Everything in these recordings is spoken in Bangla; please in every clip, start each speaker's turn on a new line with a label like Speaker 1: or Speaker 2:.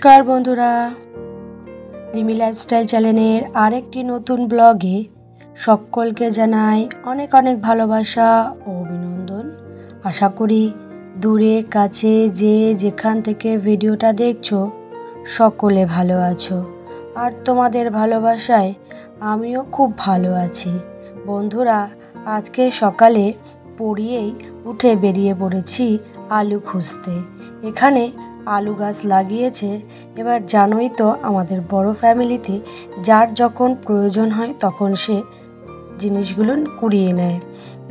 Speaker 1: নমস্কার বন্ধুরা, রিমি লাইফস্টাইল চ্যানেলের আরেকটি নতুন ব্লগে সকলকে জানাই অনেক অনেক ভালোবাসা ও অভিনন্দন। আশা করি দূরে কাছে যে যেখান থেকে ভিডিওটা দেখছো সকলে ভালো আছো, আর তোমাদের ভালোবাসায় আমিও খুব ভালো আছি। বন্ধুরা, আজকে সকালে পড়িয়েই উঠে বেরিয়ে পড়েছি আলু খুঁজতে। এখানে আলু গাছ লাগিয়েছে। এবার জানোই তো আমাদের বড় ফ্যামিলিতে যার যখন প্রয়োজন হয় তখন সে জিনিসগুলো কুড়িয়ে নেয়।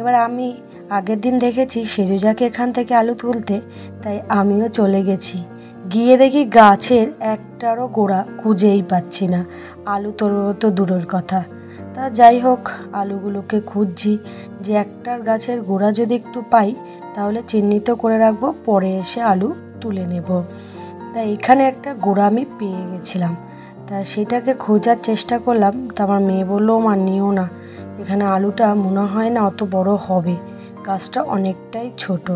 Speaker 1: এবার আমি আগের দিন দেখেছি সেজুজাকে এখান থেকে আলু তুলতে, তাই আমিও চলে গেছি। গিয়ে দেখি গাছের একটারও গোড়া খুঁজেই পাচ্ছি না, আলু তো দূরের কথা। তা যাই হোক, আলুগুলোকে খুঁজছি যে একটার গাছের গোড়া যদি একটু পাই তাহলে চিহ্নিত করে রাখবো, পরে এসে আলু তুলে নেব। তা এখানে একটা গোড়া আমি পেয়ে গেছিলাম, তা সেটাকে খোঁজার চেষ্টা করলাম। তা আমার মেয়ে বললো, মা নিও না, এখানে আলুটা মনে হয় না অত বড় হবে, গাছটা অনেকটাই ছোট।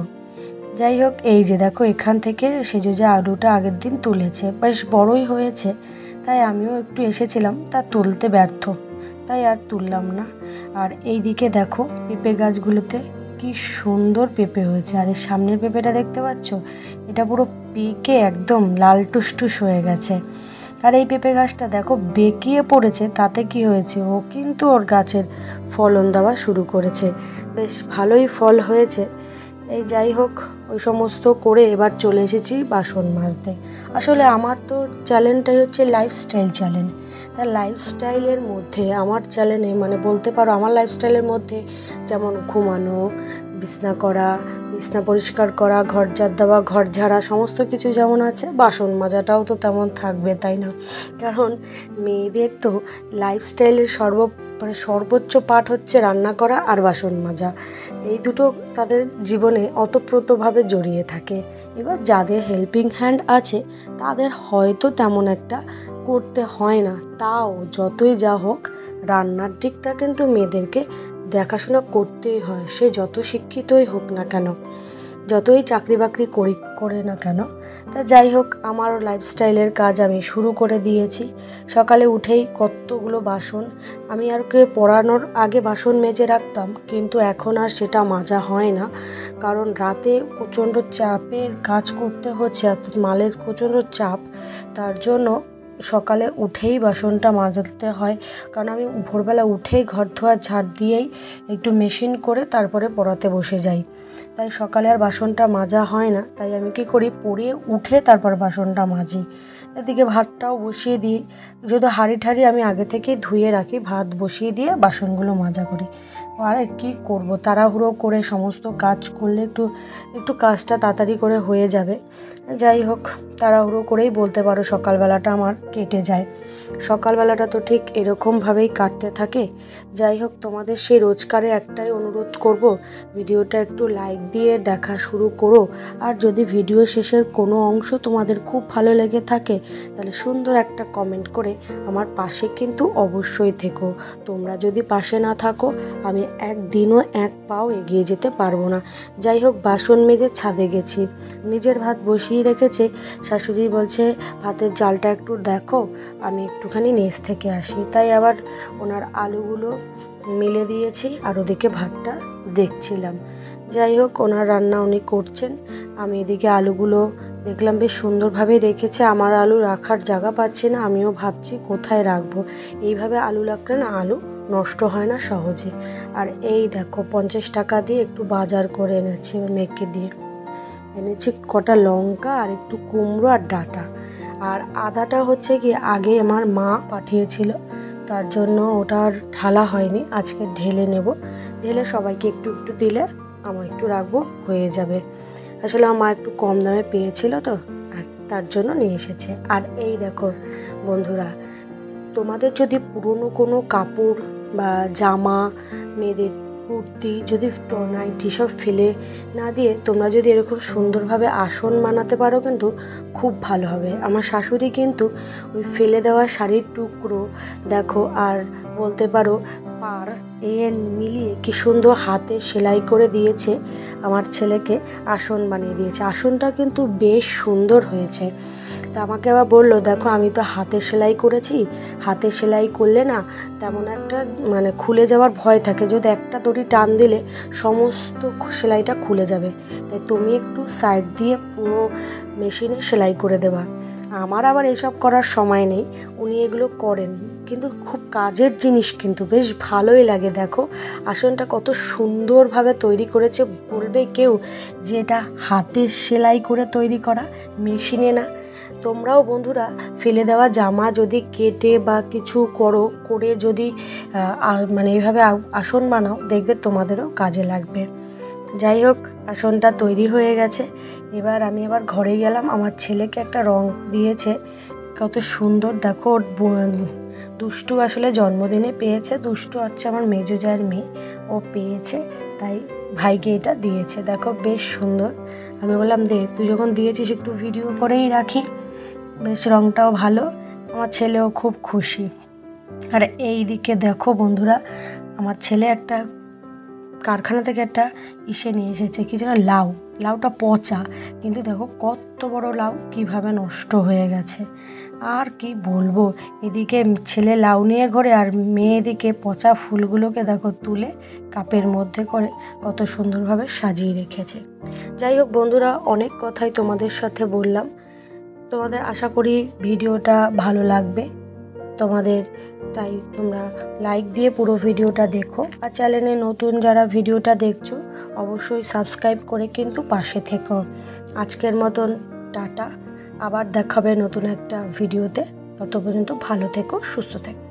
Speaker 1: যাই হোক, এই যে দেখো এখান থেকে সেজুজা আলুটা আগের দিন তুলেছে, বেশ বড়ই হয়েছে। তাই আমিও একটু এসেছিলাম, তা তুলতে ব্যর্থ, তাই আর তুললাম না। আর এই দিকে দেখো পেঁপে গাছগুলোতে কি সুন্দর পেঁপে হয়েছে। আর এই সামনের পেঁপেটা দেখতে পাচ্ছ, এটা পুরো পেকে একদম লাল টুসটুস হয়ে গেছে। আর এই পেঁপে গাছটা দেখো বেঁকিয়ে পড়েছে, তাতে কি হয়েছে, ও কিন্তু ওর গাছের ফলন দেওয়া শুরু করেছে, বেশ ভালোই ফল হয়েছে। এই যাই হোক, ওই সমস্ত করে এবার চলে এসেছি বাসন মাজতে। আসলে আমার তো চ্যানেলটাই হচ্ছে লাইফস্টাইল চ্যানেল। তা লাইফস্টাইলের মধ্যে আমার চ্যানেলে মানে বলতে পারো আমার লাইফস্টাইলের মধ্যে যেমন ঘুমানো, বিছনা করা, বিছনা পরিষ্কার করা, ঘর ঝাড় দেওয়া, ঘর ঝাড়া সমস্ত কিছু যেমন আছে, বাসন মাজাটাও তো তেমন থাকবে, তাই না? কারণ মেয়েদের তো লাইফস্টাইলের সর্বোচ্চ পাঠ হচ্ছে রান্না করা আর বাসন মাজা। এই দুটো তাদের জীবনে ওতপ্রোতভাবে জড়িয়ে থাকে। এবার যাদের হেল্পিং হ্যান্ড আছে তাদের হয়তো তেমন একটা করতে হয় না, তাও যতই যা হোক রান্নার দিকটা কিন্তু মেয়েদেরকে দেখাশোনা করতেই হয়, সে যত শিক্ষিতই হোক না কেন, যতই চাকরি বাকরি করে না কেন। তা যাই হোক, আমারও লাইফস্টাইলের কাজ আমি শুরু করে দিয়েছি। সকালে উঠেই কতগুলো বাসন, আমি আর কে পড়ানোর আগে বাসন মেজে রাখতাম, কিন্তু এখন আর সেটা মাজা হয় না, কারণ রাতে প্রচণ্ড চাপের কাজ করতে হচ্ছে, অর্থাৎ মালের প্রচণ্ড চাপ, তার জন্য সকালে উঠেই বাসনটা মাজাতে হয়। কারণ আমি ভোরবেলা উঠেই ঘর ধোয়া ঝাড় দিয়েই একটু মেশিন করে তারপরে পড়াতে বসে যাই, তাই সকালে আর বাসনটা মাজা হয় না। তাই আমি কি করি, পড়িয়ে উঠে তারপর বাসনটা মাজি। এদিকে ভাতটাও বসিয়ে দিই, যদি হাঁড়ি ঠাড়ি আমি আগে থেকেই ধুয়ে রাখি, ভাত বসিয়ে দিয়ে বাসনগুলো মাজা করি। আর কি করব, তাড়াহুড়ো করে সমস্ত কাজ করলে একটু কাজটা তাড়াতাড়ি করে হয়ে যাবে। যাই হোক, তাড়াহুড়ো করেই বলতে পারো সকালবেলাটা আমার কেটে যায়। সকালবেলাটা তো ঠিক এরকমভাবেই কাটতে থাকে। যাই হোক, তোমাদের সেই রোজকারে একটাই অনুরোধ করব, ভিডিওটা একটু লাইক দিয়ে দেখা শুরু করো। আর যদি ভিডিও শেষের কোনো অংশ তোমাদের খুব ভালো লেগে থাকে তাহলে সুন্দর একটা কমেন্ট করে আমার পাশে কিন্তু অবশ্যই থেকো। তোমরা যদি পাশে না থাকো আমি একদিনও এক পাও এগিয়ে যেতে পারবো না। যাই হোক, বাসন মেজে ছাদে গেছি, নিজের ভাত বসিয়ে রেখেছে। শাশুড়ি বলছে ভাতের জালটা একটু দেখো, আমি একটুখানি নিচ থেকে আসি, তাই আবার ওনার আলুগুলো মেলে দিয়েছি আর ওদিকে ভাতটা দেখছিলাম। যাই হোক, ওনার রান্না উনি করছেন, আমি এদিকে আলুগুলো দেখলাম বেশ সুন্দরভাবে রেখেছে। আমার আলু রাখার জায়গা পাচ্ছি না, আমিও ভাবছি কোথায় রাখবো। এইভাবে আলু রাখলে না আলু নষ্ট হয় না সহজে। আর এই দেখো 50 টাকা দিয়ে একটু বাজার করে এনেছি মেয়েকে দিয়ে। এনেছি কটা লঙ্কা আর একটু কুমড়ো আর ডাঁটা। আর আদাটা হচ্ছে কি আগে আমার মা পাঠিয়েছিল, তার জন্য ওটা আর ঢালা হয়নি, আজকে ঢেলে নেব। ঢেলে সবাইকে একটু একটু দিলে আমার একটু রাখবো, হয়ে যাবে। আসলে আমার একটু কম দামে পেয়েছিল তো, আর তার জন্য নিয়ে এসেছে। আর এই দেখো বন্ধুরা, তোমাদের যদি পুরনো কোনো কাপড় বা জামা, মেয়েদের কুর্তি, যদি নাইটি সব ফেলে না দিয়ে তোমরা যদি এরকম সুন্দরভাবে আসন বানাতে পারো কিন্তু খুব ভালো হবে। আমার শাশুড়ি কিন্তু ওই ফেলে দেওয়া শাড়ির টুকরো দেখো, আর বলতে পারো পার মিলিয়ে কি সুন্দর হাতে সেলাই করে দিয়েছে। আমার ছেলেকে আসন বানিয়ে দিয়েছে। আসনটা কিন্তু বেশ সুন্দর হয়েছে। তা আমাকে আবার বললো, দেখো আমি তো হাতে সেলাই করেছি, হাতে সেলাই করলে না তেমন একটা খুলে যাওয়ার ভয় থাকে, যদি একটা দড়ি টান দিলে সমস্ত সেলাইটা খুলে যাবে, তাই তুমি একটু সাইড দিয়ে পুরো মেশিনে সেলাই করে দেবা। আমার আবার এসব করার সময় নেই, উনি এগুলো করেন, কিন্তু খুব কাজের জিনিস, কিন্তু বেশ ভালোই লাগে। দেখো আসনটা কত সুন্দরভাবে তৈরি করেছে, বলবে কেউ যে এটা হাতের সেলাই করে তৈরি করা, মেশিনে না। তোমরাও বন্ধুরা ফেলে দেওয়া জামা যদি কেটে বা কিছু করে যদি এইভাবে আসন বানাও, দেখবে তোমাদেরও কাজে লাগবে। যাই হোক, আসনটা তৈরি হয়ে গেছে। এবার আমি ঘরে গেলাম, আমার ছেলেকে একটা রং দিয়েছে, কত সুন্দর। দেখো ওর দুষ্টু আসলে জন্মদিনে পেয়েছে, দুষ্টু হচ্ছে আমার মেজো জায়ের মেয়ে, ও পেয়েছে, তাই ভাইকে এটা দিয়েছে। দেখো বেশ সুন্দর। আমি বললাম দে, তুই যখন দিয়েছিস একটু ভিডিও করেই রাখি। বেশ রংটাও ভালো, আমার ছেলেও খুব খুশি। আর এই দিকে দেখো বন্ধুরা, আমার ছেলে একটা কারখানা থেকে একটা নিয়ে এসেছে, কি যেন লাউটা পচা, কিন্তু দেখো কত বড় লাউ কিভাবে নষ্ট হয়ে গেছে। আর কি বলবো, এদিকে ছেলে লাউ নিয়ে ঘরে, আর মেয়ে এদিকে পচা ফুলগুলোকে দেখো তুলে কাপের মধ্যে করে কত সুন্দরভাবে সাজিয়ে রেখেছে। যাই হোক বন্ধুরা, অনেক কথাই তোমাদের সাথে বললাম। তোমাদের আশা করি ভিডিওটা ভালো লাগবে তোমাদের, তাই তোমরা লাইক দিয়ে পুরো ভিডিওটা দেখো। আর চ্যানেলে নতুন যারা ভিডিওটা দেখছো অবশ্যই সাবস্ক্রাইব করে কিন্তু পাশে থেকো। আজকের মতন টাটা, আবার দেখাবে নতুন একটা ভিডিওতে। তত পর্যন্ত ভালো থেকো, সুস্থ থেকো।